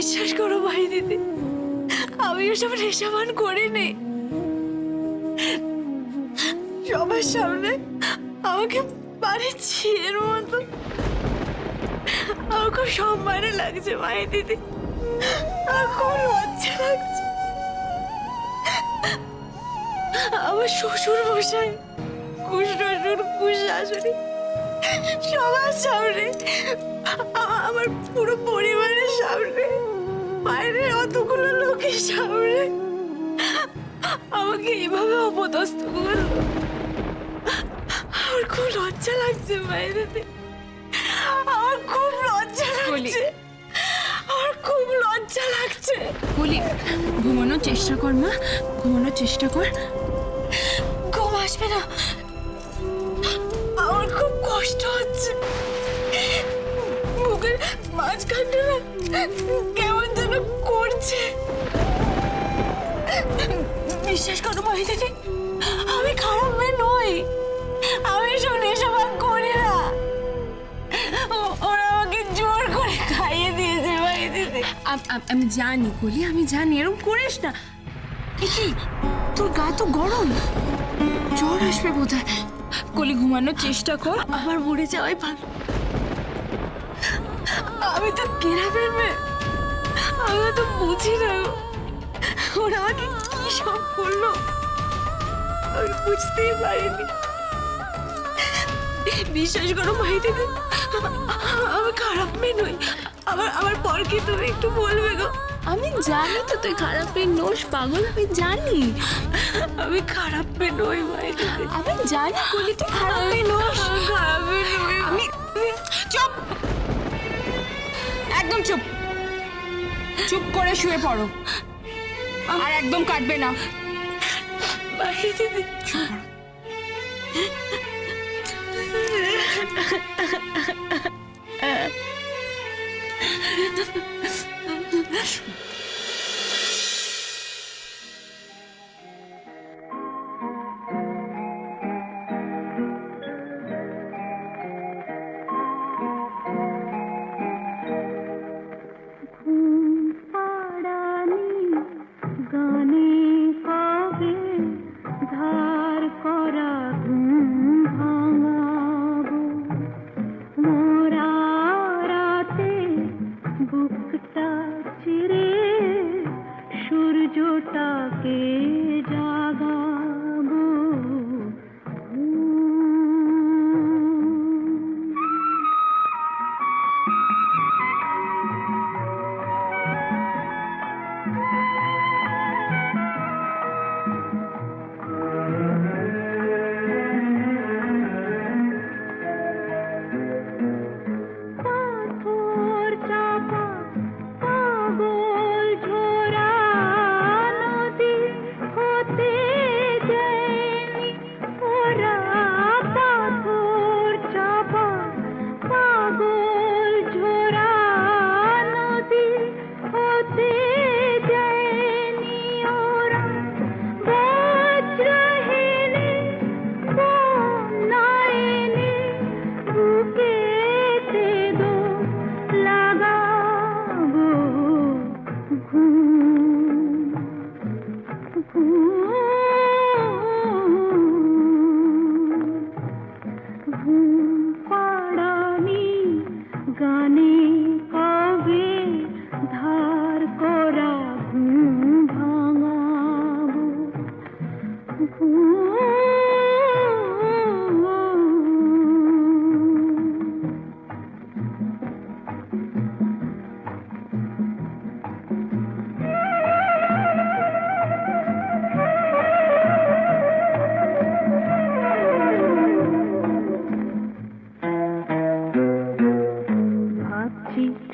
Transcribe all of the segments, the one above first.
বিশ্বাস করো ভাই দিদি, আমি ওসব নেশাবান করিনি। সবার সামনে আমাকে বাড়ির ছিঁড়ের মতো আমার খুব সম্মানে লাগছে ভাই দিদি, আর খুব লজ্জা লাগছে। আমার শ্বশুর মশাই, কুশ-শ্বশুর, কুশ-শাশুড়ি সবার সামনে, আমার পুরো পরিবারের সামনে, বাইরের অতগুলো লোকের সামনে আমাকে এইভাবে অপদস্থ করলো। আমার খুব লজ্জা লাগছে বাইরেতে, আমার খুব লজ্জা লাগছে, আমার খুব লজ্জা লাগছে। বলি, ঘুমানোর চেষ্টা কর মা, ঘুমানোর চেষ্টা কর। ঘুম আসবে না, আমার খুব কষ্ট হচ্ছে। বুকের মাঝখানটা না কেমন যেন করছে। বিশ্বাস করো ভাই দিদি, আমি খারাপ মেয়ে নই, আমি এসব নেশাভাগ করি না। ওরা আমাকে জোর করে খাইয়ে দিয়েছে ভাই দিদি। আমি জানি কলি, আমি জানি, এরকম করিস না। কি তোর গা তো গরম, জ্বর আসবে বোধহয়। কলি, ঘুমানোর চেষ্টা কর। আমার মরে যাওয়াই ভালো। আমি তো গ্রামের মেয়ে, আমি তো বুঝি না ওরা আমাকে কি সব করলো, আমি বুঝতেই পারিনি। বিশ্বাস করো ভাই দিদি, আমি খারাপ মেয়ে নই। আমার পরকে তুমি একটু বলবে গো। আমি জানি তো তুই খারাপ মেয়ে নোস, পাগল, আমি জানি। আমি খারাপ মেয়ে নই ভাই দিদি, আমি জানি কলি তুই খারাপ মেয়ে নোস। খারাপ মেয়ে নই। আমি চুপ, একদম চুপ, চুপ করে শুয়ে পড়ো, আর একদম কাটবে না। ভাই দিদি,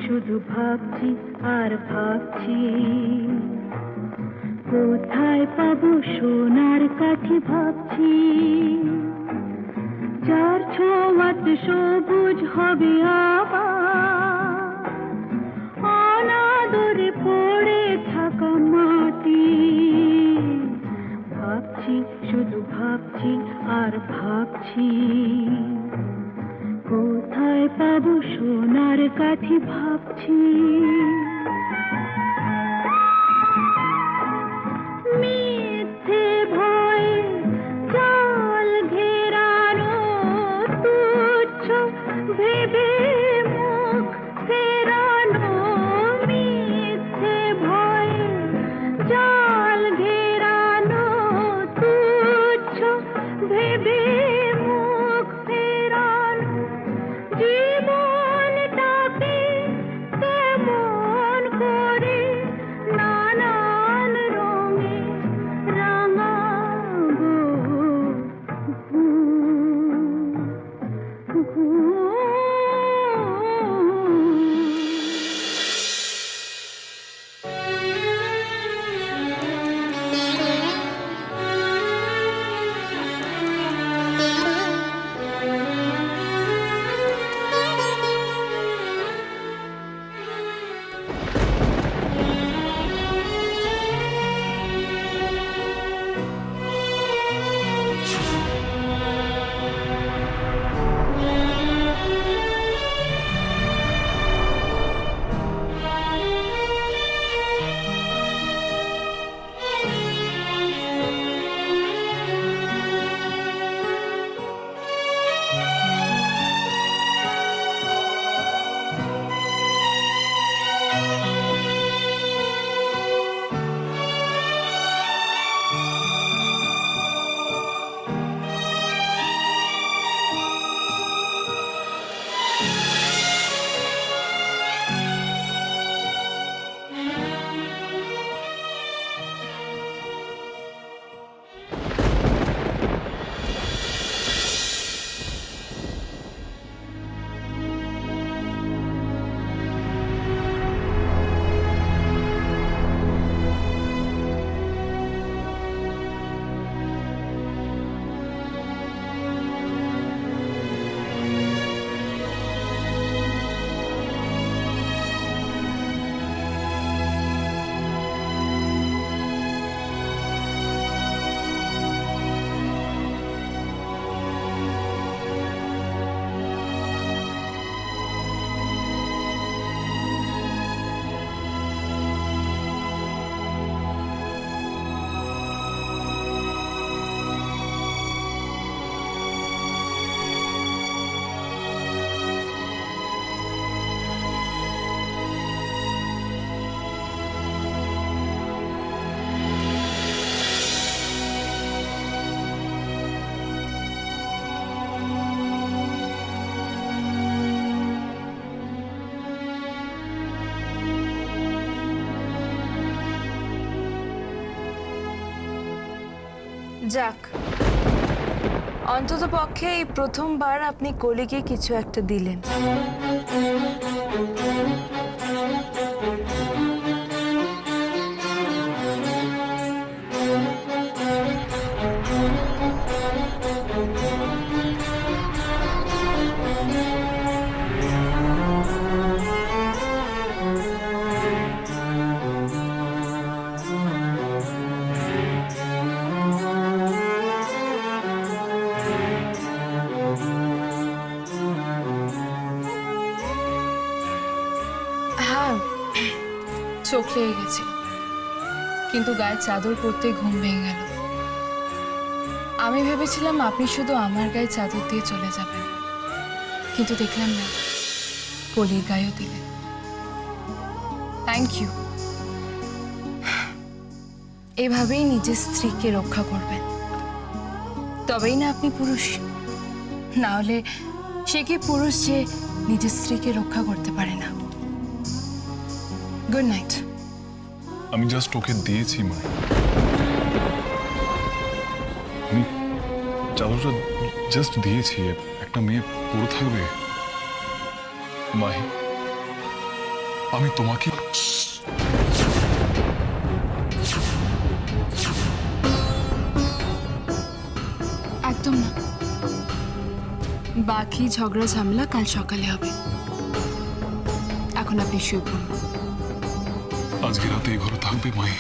শুধু ভাবছি আর ভাবছি, কোথায় পাবো সোনার কাঠি ভাবছি, যার ছোঁয়াতে সবুজ হবে আবার অনাদরে পড়ে থাকা মাটি। ভাবছি শুধু ভাবছি আর ভাবছি, কোথায় পাবো সোনার কাঠি ভাবছি। যাক, অন্তত পক্ষে এই প্রথমবার আপনি কলিকে কিছু একটা দিলেন। হ্যাঁ, চোখ লেগে গেছিল, কিন্তু গায়ে চাদর পরতে ঘুম ভেঙে গেল। আমি ভেবেছিলাম আপনি শুধু আমার গায়ে চাদর দিয়ে চলে যাবেন, কিন্তু দেখলাম না, কলির গায়েও দিলেন। Thank you. এভাবেই নিজের স্ত্রীকে রক্ষা করবেন, তবেই না আপনি পুরুষ। না হলে সে কি পুরুষ যে নিজের স্ত্রীকে রক্ষা করতে পারে না? Good night. আমি জাস্ট ওকে দিয়েছি মা। আমি চাদরটা জাস্ট দিয়েছি, একটা মেয়ে পরে থাকবে। মাহি, আমি তোমাকে একদম না, বাকি ঝগড়া ঝামেলা কাল সকালে হবে। এখন আপনি শুয়ে পড়ুন। আজকে রাতে এই ঘরে থাকবে মাহি?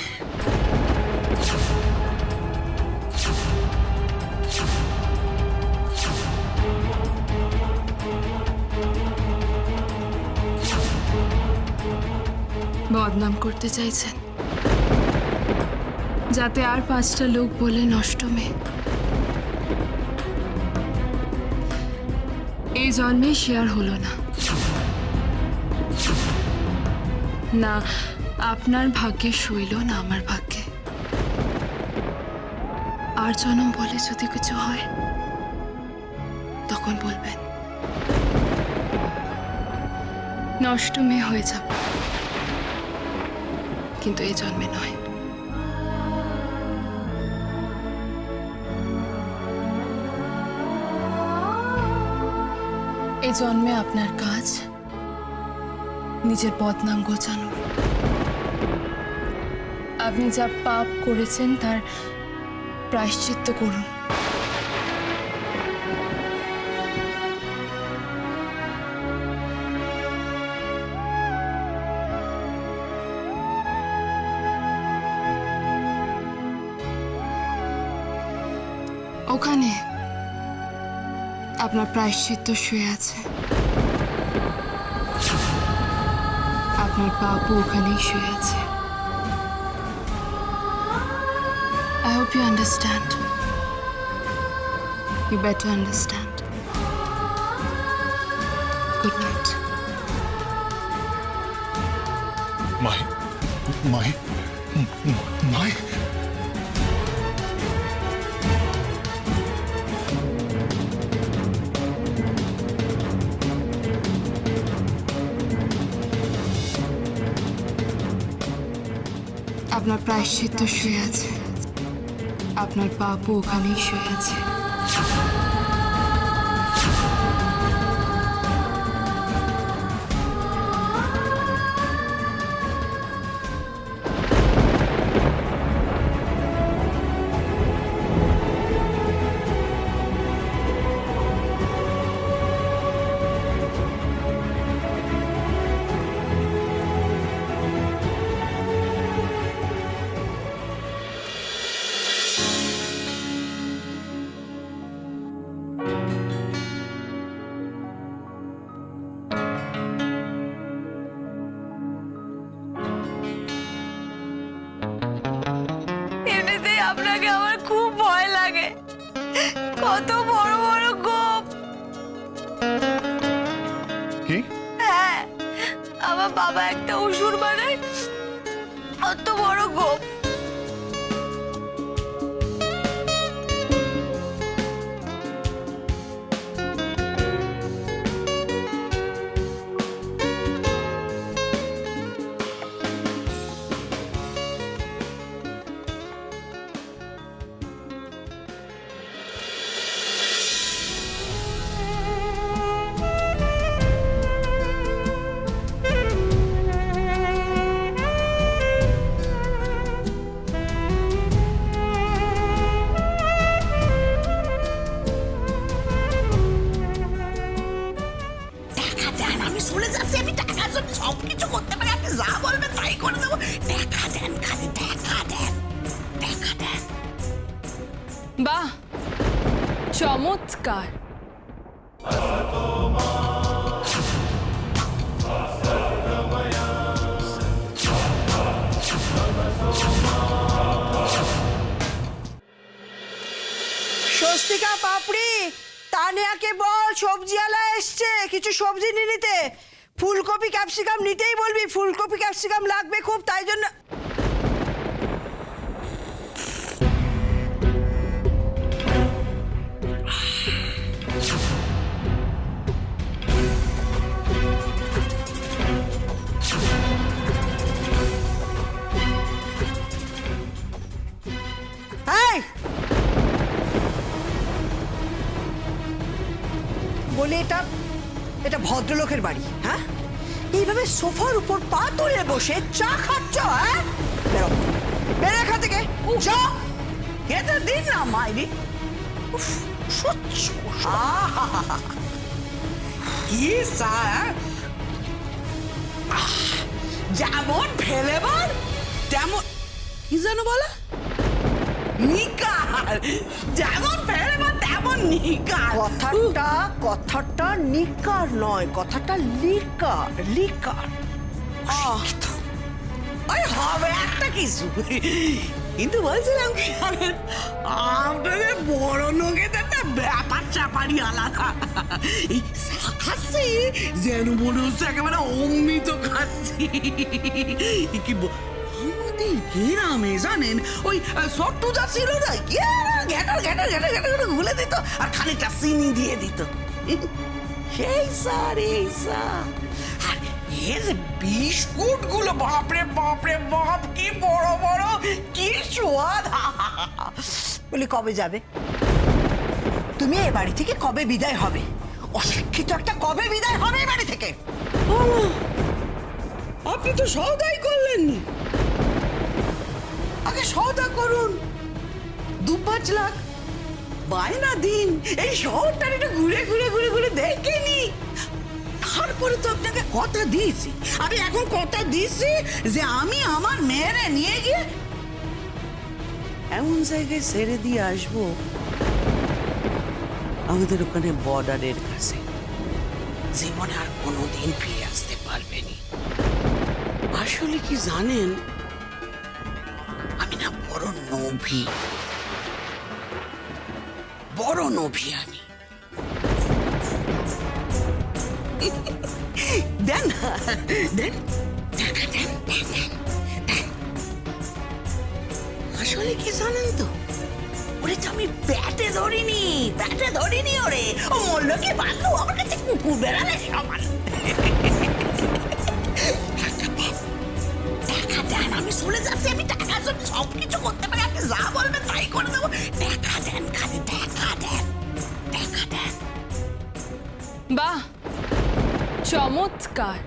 বদনাম করতে চাইছেন, যাতে আর 5টা লোক বলে নষ্ট মেয়ে। এই জন্মে শেয়ার হলো না। না আপনার ভাগ্যে শুইল, না আমার ভাগ্যে। আর জন্ম বলে যদি কিছু হয় তখন বলবেন, নষ্ট মেয়ে হয়ে যাব, কিন্তু এই জন্মে নয়। এই জন্মে আপনার কাজ নিজের বদনাম গোছানোর। আপনি যা পাপ করেছেন তার প্রায়শ্চিত্ত করুন। ওখানে আপনার প্রায়শ্চিত্ত শুয়ে আছে, আপনার পাপও ওখানেই শুয়ে আছে। I hope you understand. You better understand. Good night. Mahi, Mahi, Mahi. আপনার প্রায়শ্চিত্ত শুয়ে আছে, আপনার পাপও ওখানেই শুয়ে আছে। এমনিতেই আপনাকে আমার খুব ভয় লাগে, কত বড় বড় গোপ। কি? হ্যাঁ, আমার বাবা একটা অসুর বানায়, অত বড় গোপ। বাহ, চমৎকার। স্বস্তিকা পাপড়ি, তানিয়াকে বল সবজিওয়ালা এসছে, কিছু সবজি নিয়ে নিতে। ফুলকপি ক্যাপসিকাম নিতেই বলবি, ফুলকপি ক্যাপসিকাম লাগবে খুব, তাই জন্য। এই! বলি এটা এটা ভদ্রলোকের বাড়ি, হ্যাঁ? এইভাবে সোফার উপর পা তুলে বসে চা খাচ্ছ, হ্যাঁ? বেরো, বেরো এখান থেকে, যাও। খেতে দিন না মাইরি। উফ, সহ্য। আহা! কি চা, যেমন ফেলেবার তেমন, কি যেন বলে, নিকার, যেমন ফেলেবার তেমন নিকার। কথাটা নিকার নয়, কথাটা লিকার, লিকার। ওই হবে একটা কিছু, কিন্তু বলছিলাম কি জানেন, আপনাদের বড় লোকেদের না ব্যাপার চাপারি আলাদা। এই খাচ্ছি যেন মনে হচ্ছে একেবারে অমৃত খাচ্ছি। কি আমাদের গ্রামে জানেন ওই সট্টুজা ছিল না, ঘেটার ঘেটার ঘেটার ঘেটার করে গুলে দিত আর খানিকটা চিনি দিয়ে দিত। সেই স্যার, এই স্যার। আর এর বিস্কুট গুলো বাপরে বাপরে বাপ, কি বড় বড়, কি স্বাদ। বলি কবে যাবে তুমি এ বাড়ি থেকে? কবে বিদায় হবে? অশিক্ষিত একটা কবে বিদায় হবে এ বাড়ি থেকে? আপনি তো সওদাই করলেননি। আগে সওদা করুন, 2-5 লাখ বায়না দিন, এই শহরটা একটু ঘুরে ঘুরে ঘুরে ঘুরে দেখে নি। তারপরে তো আপনাকে কথা দিয়েছি, আমি এখন কথা দিয়েছি যে আমি আমার মেয়েরে নিয়ে গিয়ে এমন জায়গায় ছেড়ে দিয়ে আসবো আমাদের ওখানে বর্ডারের কাছে, জীবনে আর কোনোদিন ফিরে আসতে পারবেনি। আসলে কি জানেন, আমি না বড় নভি, বড় নভি আমি। দেন দেন, টাকা দেন, আসলে কি জানেন তো, ওরে তো আমি ব্যাটে ধরিনি, ব্যাটে ধরিনি ওরে, ও মরলো কি বাঁধলো, আমার কাছে কুকুর বেড়ালে সমান। টাকা দেন, আমি চলে যাচ্ছি, আমি টাকার জন্য সবকিছু করতে পারি, আপনি যা বলবেন তাই করে দেবো। টাকা দেন, খালি টাকা দেন, টাকা দেন। বাহ, চমৎকার।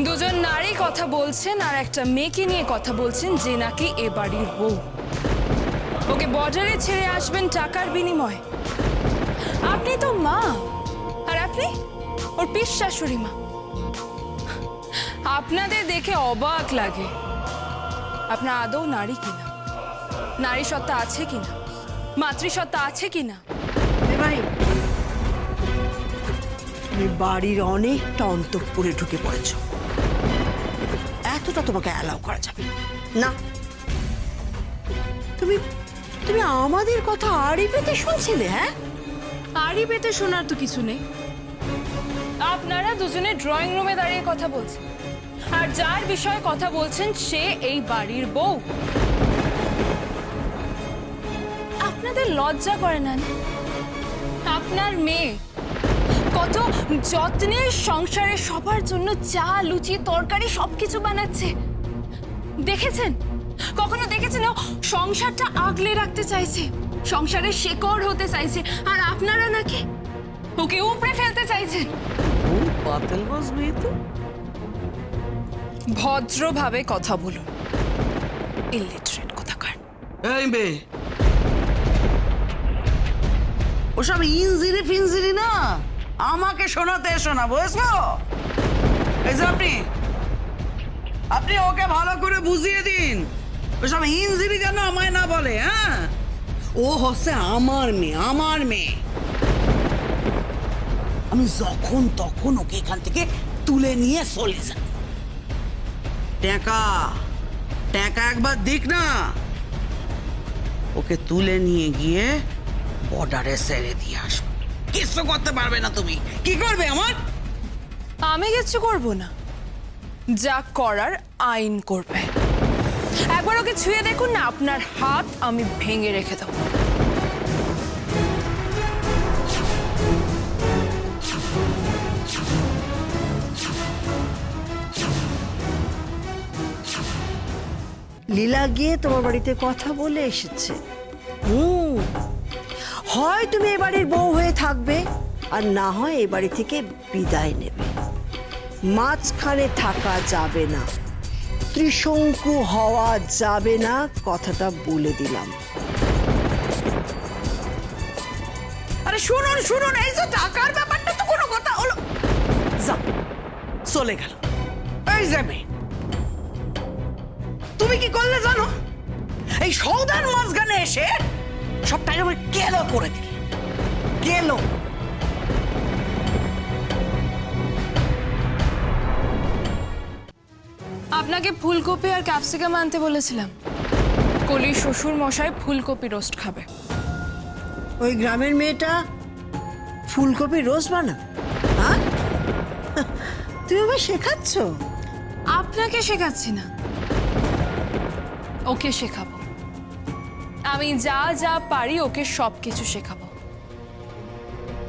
দুজন নারী কথা বলছেন আর একটা মেয়েকে নিয়ে কথা বলছেন যে নাকি এ বাড়ির বউ। ওকে বর্ডারে ছেড়ে আসবেন টাকার বিনিময়ে। আপনি তো মা, আর আপনি ওর পিস শাশুড়ি মা। আপনাদের দেখে অবাক লাগে, আপনার আদৌ নারী কিনা, নারী সত্তা আছে কিনা, মাতৃসত্তা আছে কিনা। ভাই, তুমি বাড়ির অনেকটা অন্তঃপুরে ঢুকে পড়েছ, এতটা তোমাকে অ্যালাউ করা যাবে না। তুমি তুমি আমাদের কথা আড়ি পেতে শুনছিলে? হ্যাঁ, আড়ি পেতে শোনার তো কিছু নেই। আপনারা দুজনে ড্রয়িং রুমে দাঁড়িয়ে কথা বলছেন, আর যার বিষয়ে কথা বলছেন সে এই বাড়ির বউ। আপনাদের লজ্জা করে না? আপনার মেয়ে কত যত্নে সংসারে সবার জন্য চা, লুচি, তরকারি সবকিছু বানাচ্ছে, দেখেছেন? কখনো দেখেছেন ও সংসারটা আগলে রাখতে চাইছে, সংসারের শেকড় হতে চাইছে, আর আপনারা নাকি ওকে উপড়ে ফেলতে চাইছেন। ভদ্রভাবে কথা বলুন, ইলিটারেট কোথাকার। এই মেয়ে, ওসব ইনজিরি ফিনজিরি না আমাকে শোনাতে এসো না, বুঝছো? এই যে আপনি ওকে ভালো করে বুঝিয়ে দিন, ওসব ইনজিরি যেন আমায় না বলে। হ্যাঁ, ও হচ্ছে আমার মেয়ে। আমি যখন তখন ওকে এখান থেকে তুলে নিয়ে চলে যাব। টাকা একবার দিক না, ওকে তুলে নিয়ে গিয়ে বর্ডারে ছেড়ে দিয়ে আসবো। কিছু করতে পারবে না তুমি। কি করবে আমার? আমি কিচ্ছু করব না, যা করার আইন করবে। একবার ওকে ছুঁয়ে দেখুন না, আপনার হাত আমি ভেঙে রেখে দেবো। লীলা গিয়ে তোমার বাড়িতে কথা বলে এসেছে। হয় তুমি এ বাড়ির বউ হয়ে থাকবে, আর না হয় এ বাড়ি থেকে বিদায় নেবে। মাঝখানে থাকা যাবে না, ত্রিশঙ্কু হওয়া যাবে না, কথাটা বলে দিলাম। আরে শুনুন, এই যে টাকার ব্যাপারটা তো কোনো কথা হলো। যাও, চলে গেল। এই যাবে, তুমি কি করলে জানো? এই সৌদার মাঝখানে এসে সবটাই আমার গেলো করে দিলে। গেলো আপনাকে ফুলকপি আর ক্যাপসিকাম আনতে বলেছিলাম। কলির শ্বশুর মশাই ফুলকপি রোস্ট খাবে। ওই গ্রামের মেয়েটা ফুলকপি রোস্ট বানাবে? হ্যাঁ, তুমি আমায় শেখাচ্ছ? আপনাকে শেখাচ্ছি না, ওকে শেখাবো। আমি যা যা পারি ওকে সবকিছু শেখাবো।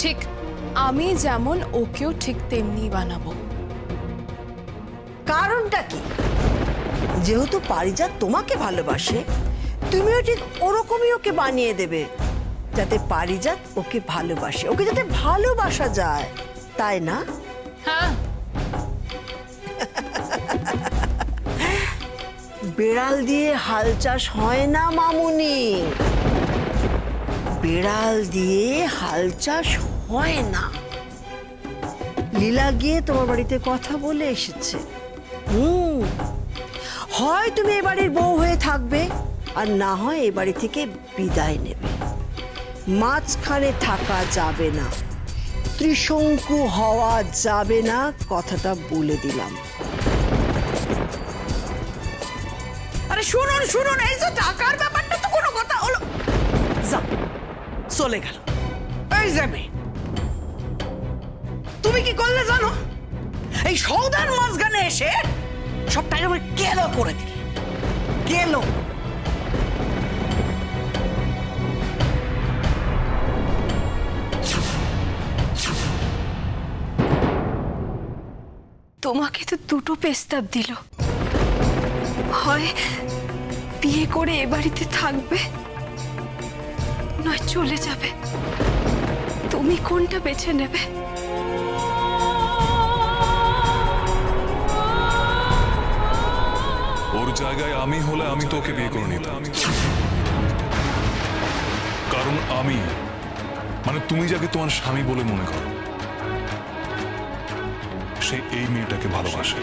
ঠিক আমি যেমন ওকেও ঠিক তেমনি বানাবো। কারণটা কি? যেহেতু পারিজাত তোমাকে ভালোবাসে, তুমিও ঠিক ওরকমই ওকে বানিয়ে দেবে, যাতে পারিজাত ওকে ভালোবাসে, ওকে যাতে ভালোবাসা যায়, তাই না? হ্যাঁ, বেড়াল দিয়ে হাল চাষ হয় না মামুনি, বেড়াল দিয়ে হাল চাষ হয় না। লীলা গিয়ে তোমার বাড়িতে কথা বলে এসেছে। হয় তুমি এ বাড়ির বউ হয়ে থাকবে, আর না হয় এ বাড়ি থেকে বিদায় নেবে। মাঝখানে থাকা যাবে না, ত্রিশঙ্কু হওয়া যাবে না, কথাটা বলে দিলাম। আরে শুনুন, এই যে টাকার ব্যাপারটা তো কোনো কথা হলো। যাও, চলে গেল। এই যাবে, তুমি কি করলে জানো? এই সৌদার মাঝখানে এসে সবটাই আমার গেলো করে দিলে। গেলো তোমাকে তো দুটো প্রস্তাব দিল, হয় বিয়ে করে এ বাড়িতে থাকবে, নয় চলে যাবে। তুমি কোনটা বেছে নেবে? ওর জায়গায় আমি হলে আমি তোকে বিয়ে করে নিতাম। কারণ আমি, মানে তুমি যাকে তোমার স্বামী বলে মনে করো, সে এই মেয়েটাকে ভালোবাসে।